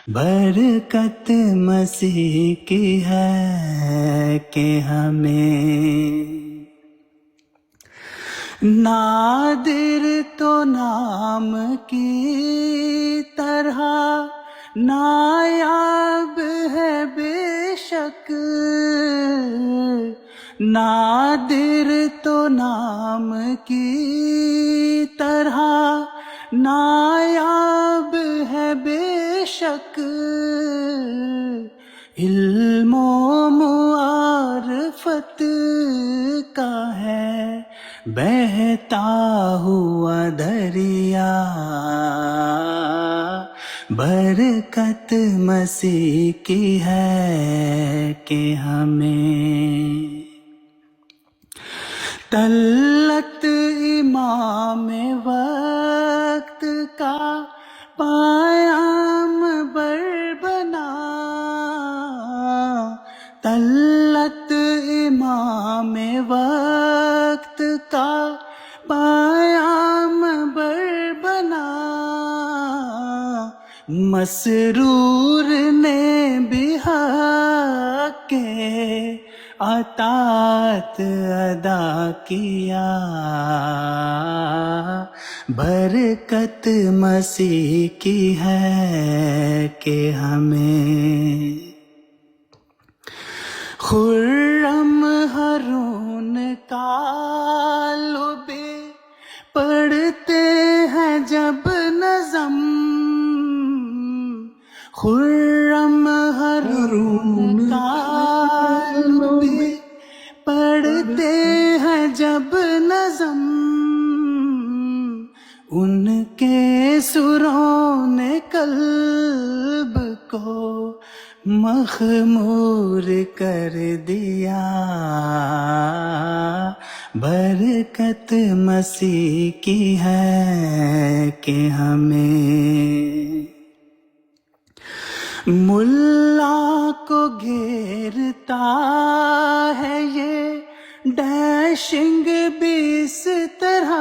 برکت مسیح کی ہے کہ ہمیں نادر تو نام کی طرح نایاب ہے بے شک، نادر تو نام کی طرح نایاب ہے بے شک، علم و معرفت کا ہے بہتا ہوا دریا، برکت مسیح کی ہے کہ ہمیں طلعت امام وقت کا پیام بر بنا، طلعت امام وقت کا پیام بر بنا، مسرور نے بھی حق کے اطاعت ادا کیا، برکت مسیح کی ہے کہ ہمیں خرم ہارون کا لبے پڑھتے ہیں جب نظم، خرم ہارون کا لبے پڑھتے ہیں جب نظم، ان کے سروں نے قلب کو مخمور کر دیا، برکت مسیح کی ہے کہ ہمیں ملا کو گھیرتا ہے یہ ڈیشنگ بھی اس طرح،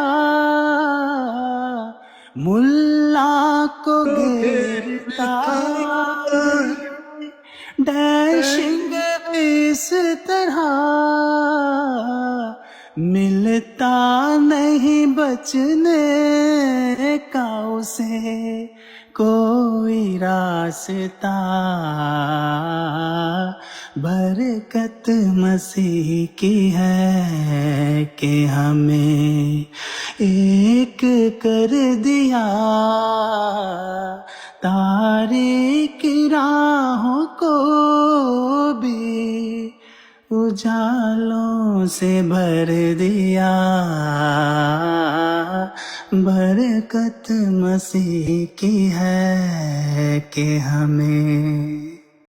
ملا کو گھیرتا ڈیشنگ بھی اس طرح، ملتا نہیں بچنے کا اسے کوئی راستہ، برکت مسیح کی ہے کہ ہمیں ایک کر دیا، تاریک راہوں کو بھی اجالوں سے بھر دیا، برکت مسیح کی ہے کہ ہمیں